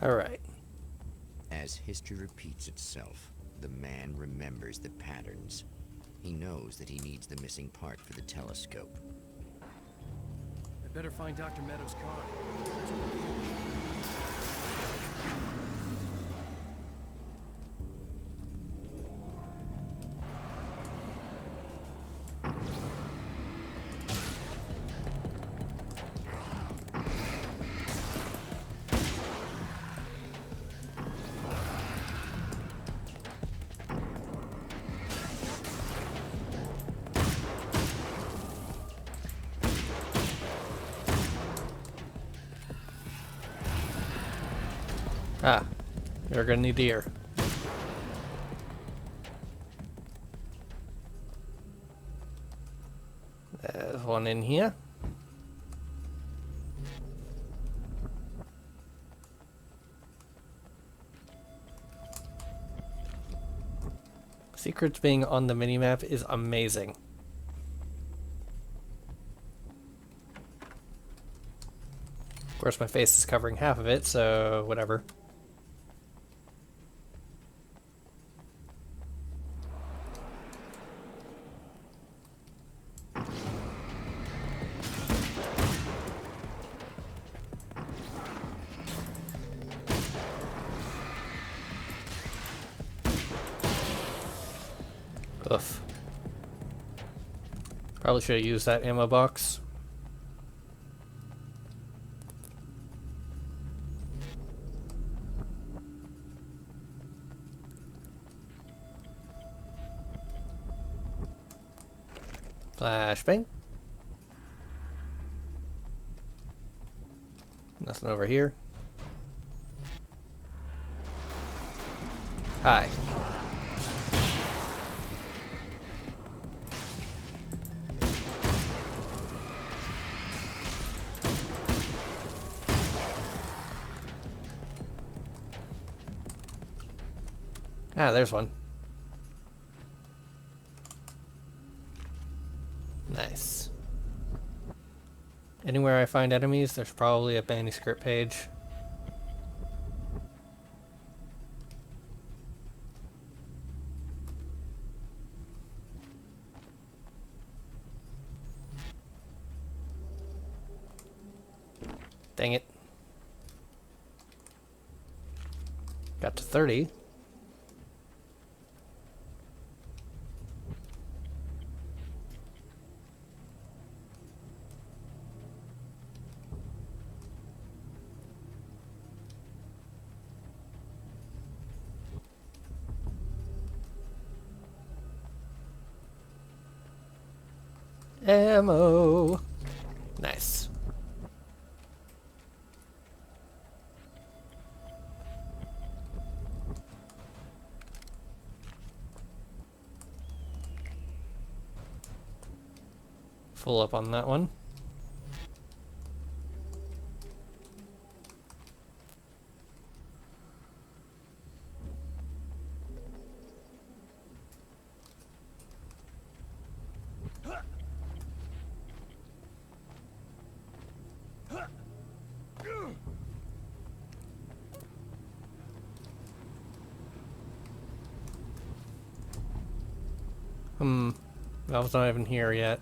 Alright. As history repeats itself, the man remembers the patterns. He knows that he needs the missing part for the telescope. I better find Dr. Meadows' car. Ah, you're gonna need the ear. There's one in here. Secrets being on the minimap is amazing. Of course, my face is covering half of it, so whatever. Oof. Probably should have used that ammo box. Flashbang. Nothing over here. Hi. Ah, there's one. Nice. Anywhere I find enemies, there's probably a manuscript page. Dang it. Got to 30. Ammo. Nice. Full up on that one. Valve's not even here yet.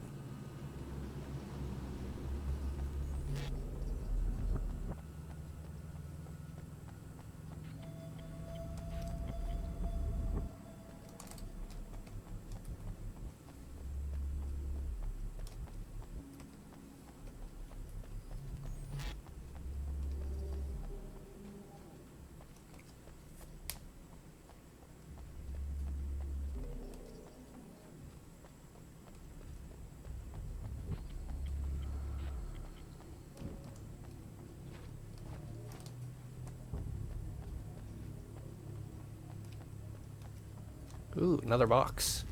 Ooh, another box.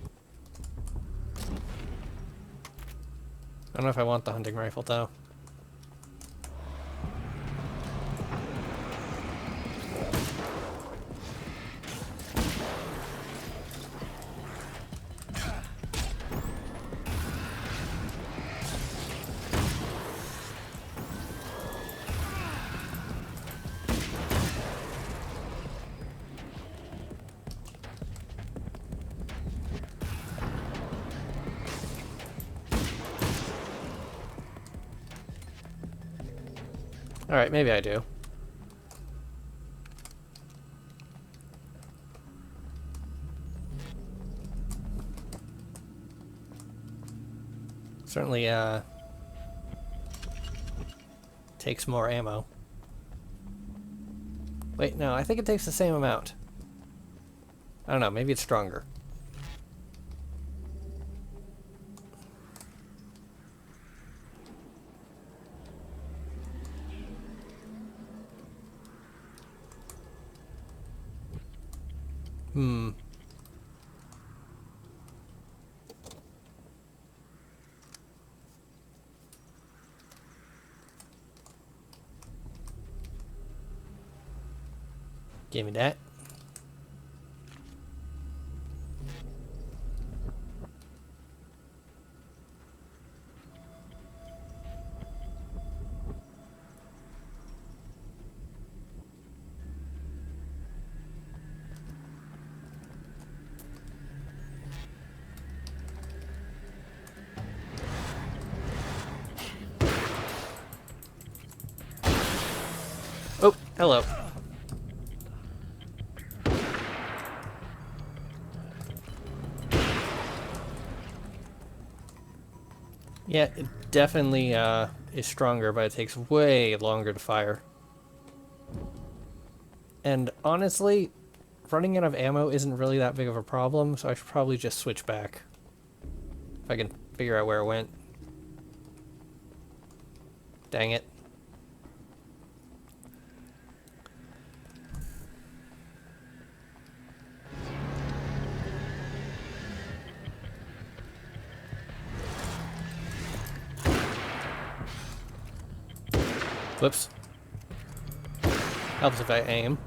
I don't know if I want the hunting rifle though. Alright, maybe I do. Certainly, takes more ammo. Wait, no, I think it takes the same amount. I don't know, maybe it's stronger. Hmm. Give me that. Oh, hello. Yeah, it definitely is stronger, but it takes way longer to fire. And honestly, running out of ammo isn't really that big of a problem, so I should probably just switch back. If I can figure out where it went. Dang it. Whoops. Helps if I aim.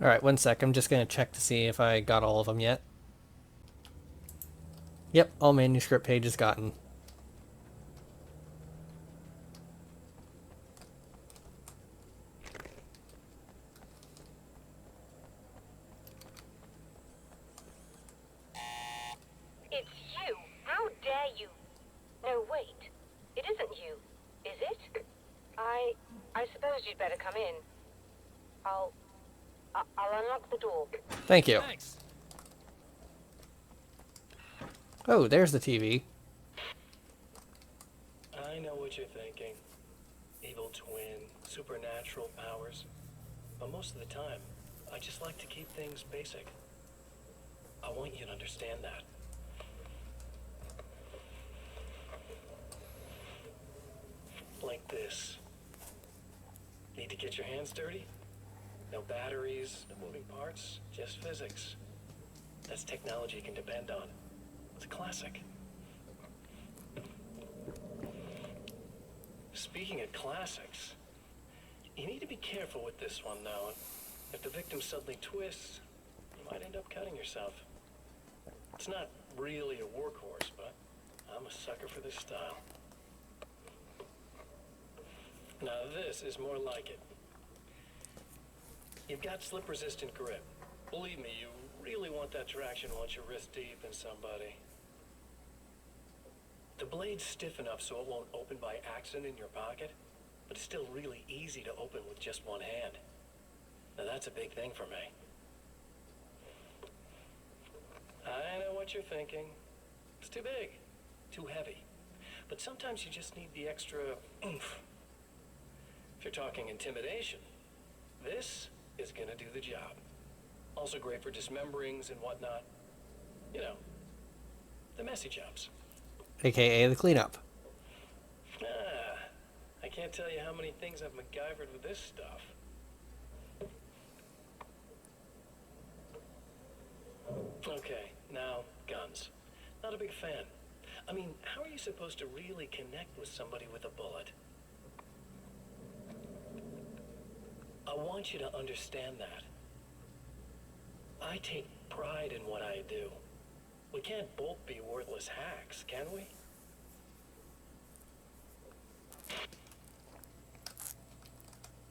Alright, one sec. I'm just gonna check to see if I got all of them yet. Yep, all manuscript pages gotten. It's you! How dare you! No, wait. It isn't you, is it? I suppose you'd better come in. I'll unlock the door. Thank you. Thanks. Oh, there's the TV. I know what you're thinking. Evil twin, supernatural powers. But most of the time, I just like to keep things basic. I want you to understand that. Like this. Need to get your hands dirty? No batteries, no moving parts, just physics. That's technology you can depend on. It's a classic. Speaking of classics, you need to be careful with this one, though. If the victim suddenly twists, you might end up cutting yourself. It's not really a workhorse, but I'm a sucker for this style. Now this is more like it. You've got slip-resistant grip. Believe me, you really want that traction once you're wrist deep in somebody. The blade's stiff enough so it won't open by accident in your pocket, but it's still really easy to open with just one hand. Now that's a big thing for me. I know what you're thinking. It's too big, too heavy. But sometimes you just need the extra oomph. If you're talking intimidation, this is gonna do the job. Also great for dismemberings and whatnot. You know, the messy jobs. AKA the cleanup. I can't tell you how many things I've MacGyvered with this stuff. Okay, now, guns. Not a big fan. I mean, how are you supposed to really connect with somebody with a bullet? I want you to understand that. I take pride in what I do. We can't both be as hacks, can we?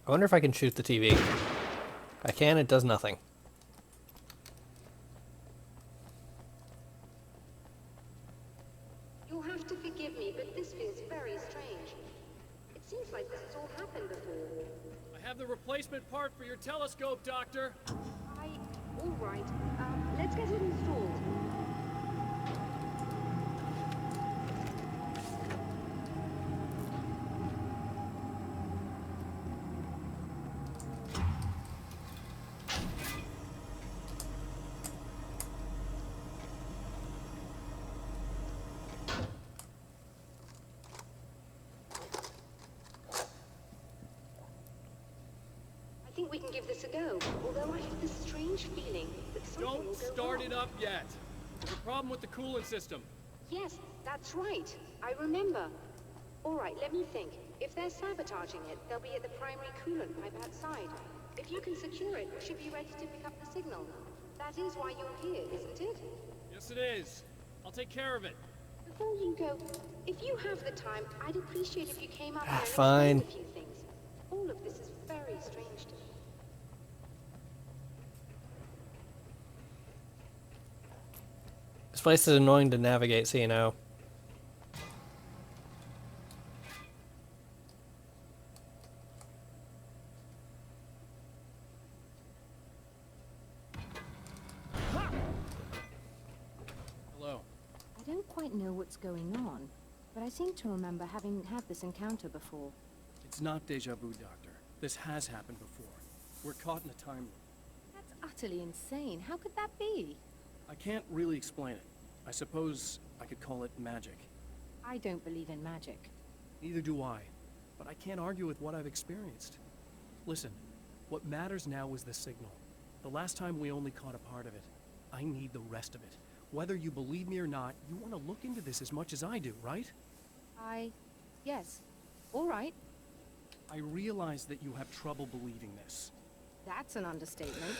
I wonder if I can shoot the TV. If I can, it does nothing. You'll have to forgive me, but this feels very strange. It seems like this has all happened before. I have the replacement part for your telescope, Doctor. All right. Let's get it installed. I think we can give this a go, although I have this strange feeling that something will Don't go start wrong. it up yet. There's a problem with the coolant system. Yes, that's right. I remember. All right, let me think. If they're sabotaging it, they'll be at the primary coolant pipe outside. If you can secure it, we should be ready to pick up the signal. That is why you're here, isn't it? Yes, it is. I'll take care of it. Before you go, if you have the time, I'd appreciate if you came up here and Fine. explained a few things. All of this is very strange to me. This place is annoying to navigate, so you know. Hello. I don't quite know what's going on, but I seem to remember having had this encounter before. It's not deja vu, Doctor. This has happened before. We're caught in a time loop. That's utterly insane. How could that be? I can't really explain it. I suppose I could call it magic. I don't believe in magic. Neither do I, but I can't argue with what I've experienced. Listen, what matters now is the signal. The last time we only caught a part of it. I need the rest of it. Whether you believe me or not, you want to look into this as much as I do, right? Yes. All right. I realize that you have trouble believing this. That's an understatement.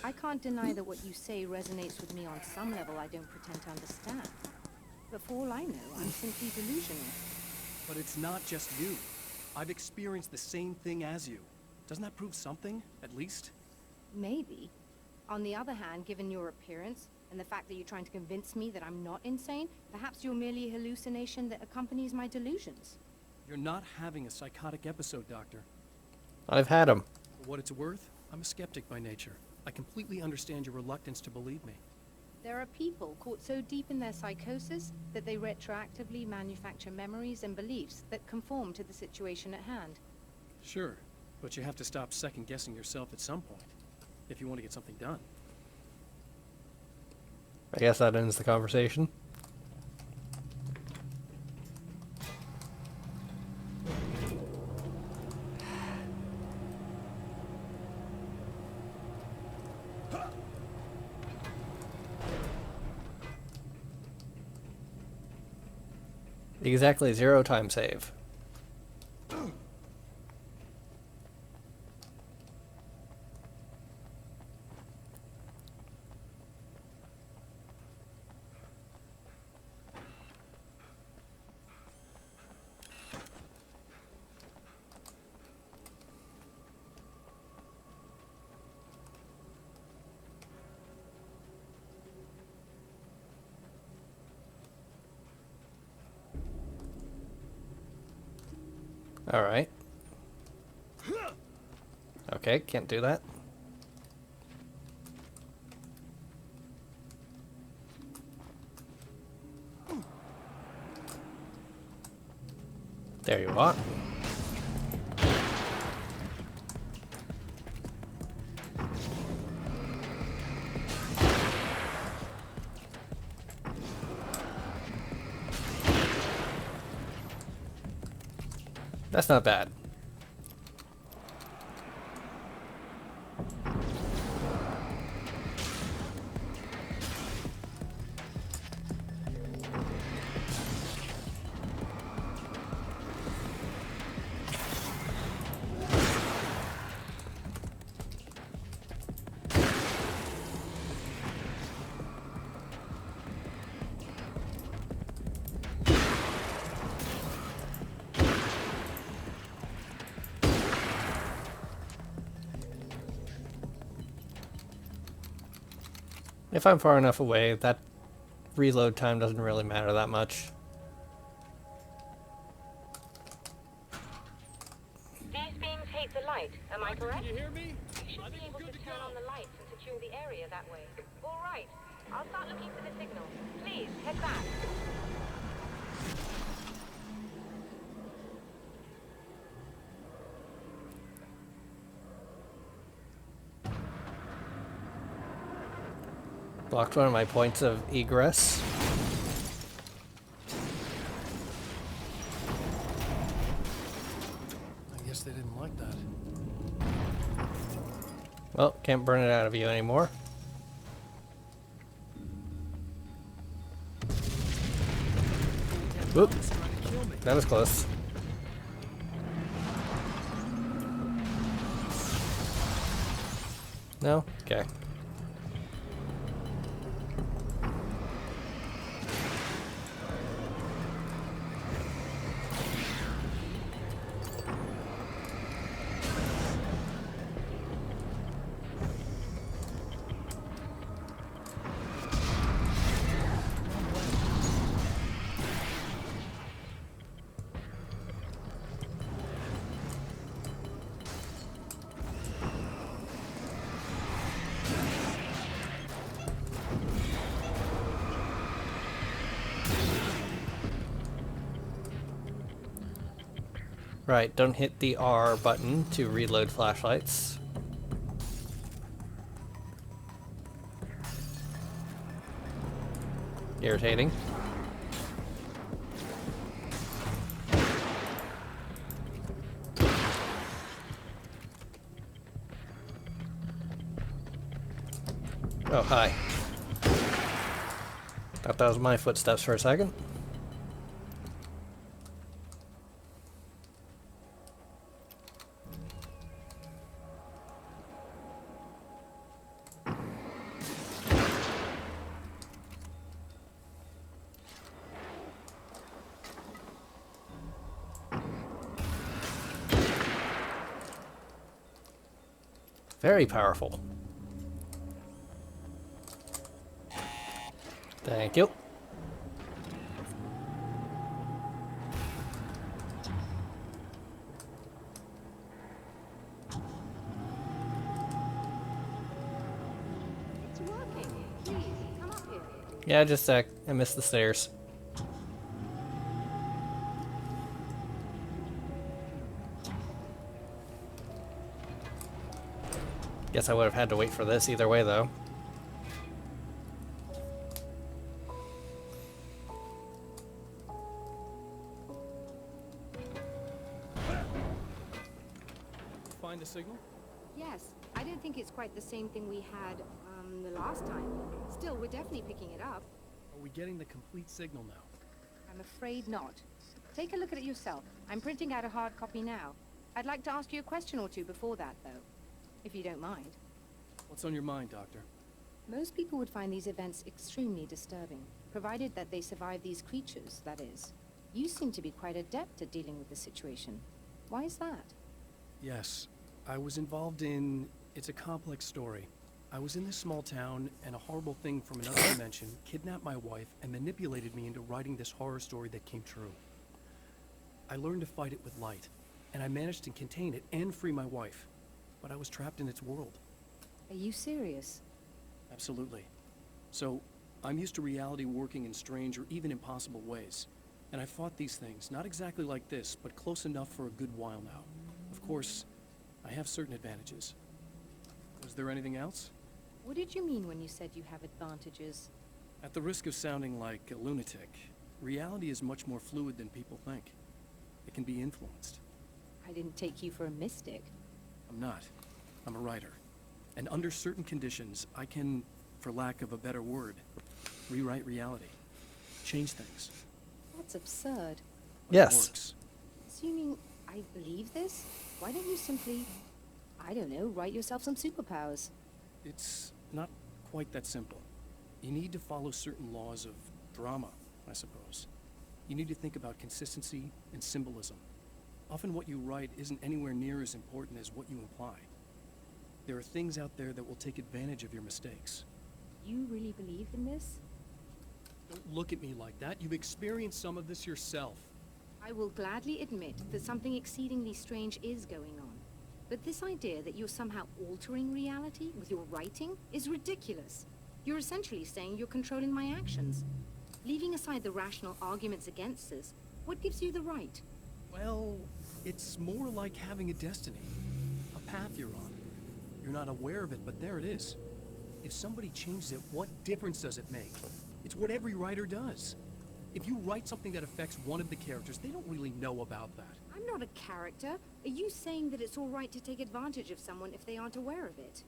I can't deny that what you say resonates with me on some level I don't pretend to understand. But for all I know, I'm simply delusional. But it's not just you. I've experienced the same thing as you. Doesn't that prove something, at least? Maybe. On the other hand, given your appearance, and the fact that you're trying to convince me that I'm not insane, perhaps you're merely a hallucination that accompanies my delusions. You're not having a psychotic episode, Doctor. I've had them. For what it's worth, I'm a skeptic by nature. I completely understand your reluctance to believe me. There are people caught so deep in their psychosis that they retroactively manufacture memories and beliefs that conform to the situation at hand. Sure, but you have to stop second-guessing yourself at some point, if you want to get something done. I guess that ends the conversation. Exactly 0 time save. Alright. Okay, can't do that. There you are. That's not bad. If I'm far enough away, that reload time doesn't really matter that much. These beams hate the light, am I correct? Can you hear me? You should be able to turn on the lights and secure the area that way. All right. I'll start looking for the signal. Please, head back. Blocked one of my points of egress. I guess they didn't like that. Well, can't burn it out of you anymore. Whoop. It's trying to kill me. That was close. No? Okay. Right, don't hit the R button to reload flashlights. Irritating. Oh, hi. Thought that was my footsteps for a second. Very powerful. Thank you. It's working. Please, come up here. Yeah, just a sec. I missed the stairs. Guess I would have had to wait for this either way, though. Find the signal? Yes, I don't think it's quite the same thing we had, the last time. Still, we're definitely picking it up. Are we getting the complete signal now? I'm afraid not. Take a look at it yourself. I'm printing out a hard copy now. I'd like to ask you a question or two before that, though, if you don't mind. What's on your mind, Doctor? Most people would find these events extremely disturbing, provided that they survive these creatures, that is. You seem to be quite adept at dealing with the situation. Why is that? Yes. I was involved in... It's a complex story. I was in this small town, and a horrible thing from another dimension kidnapped my wife and manipulated me into writing this horror story that came true. I learned to fight it with light, and I managed to contain it and free my wife. But I was trapped in its world. Are you serious? Absolutely. So, I'm used to reality working in strange or even impossible ways. And I fought these things, not exactly like this, but close enough for a good while now. Of course, I have certain advantages. Was there anything else? What did you mean when you said you have advantages? At the risk of sounding like a lunatic, reality is much more fluid than people think. It can be influenced. I didn't take you for a mystic. I'm not. I'm a writer. And under certain conditions, I can, for lack of a better word, rewrite reality. Change things. That's absurd. But it Yes. works. Assuming I believe this, why don't you simply, I don't know, write yourself some superpowers? It's not quite that simple. You need to follow certain laws of drama, I suppose. You need to think about consistency and symbolism. Often what you write isn't anywhere near as important as what you imply. There are things out there that will take advantage of your mistakes. You really believe in this? Don't look at me like that. You've experienced some of this yourself. I will gladly admit that something exceedingly strange is going on. But this idea that you're somehow altering reality with your writing is ridiculous. You're essentially saying you're controlling my actions. Leaving aside the rational arguments against this, what gives you the right? Well, it's more like having a destiny. A path you're on. You're not aware of it, but there it is. If somebody changes it, what difference does it make? It's what every writer does. If you write something that affects one of the characters, they don't really know about that. I'm not a character. Are you saying that it's all right to take advantage of someone if they aren't aware of it?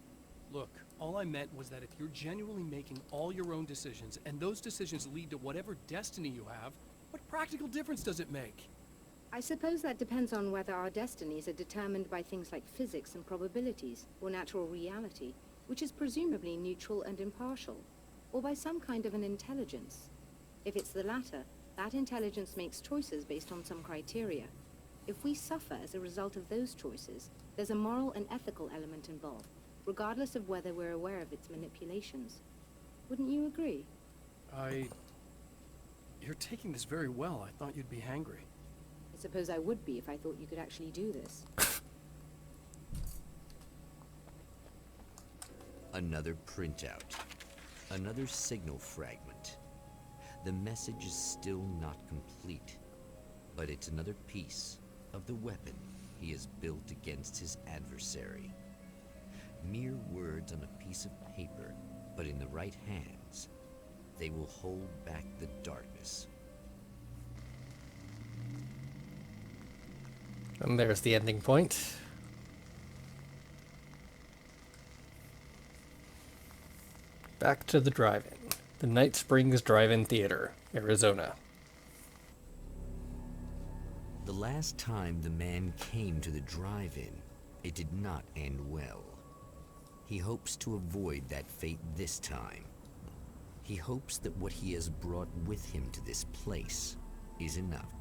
Look, all I meant was that if you're genuinely making all your own decisions, and those decisions lead to whatever destiny you have, what practical difference does it make? I suppose that depends on whether our destinies are determined by things like physics and probabilities, or natural reality, which is presumably neutral and impartial, or by some kind of an intelligence. If it's the latter, that intelligence makes choices based on some criteria. If we suffer as a result of those choices, there's a moral and ethical element involved, regardless of whether we're aware of its manipulations. Wouldn't you agree? You're taking this very well. I thought you'd be hangry. I suppose I would be if I thought you could actually do this. Another printout. Another signal fragment. The message is still not complete, but it's another piece of the weapon he has built against his adversary. Mere words on a piece of paper, but in the right hands, they will hold back the darkness. And there's the ending point. Back to the drive-in. The Night Springs Drive-In Theater, Arizona. The last time the man came to the drive-in, it did not end well. He hopes to avoid that fate this time. He hopes that what he has brought with him to this place is enough.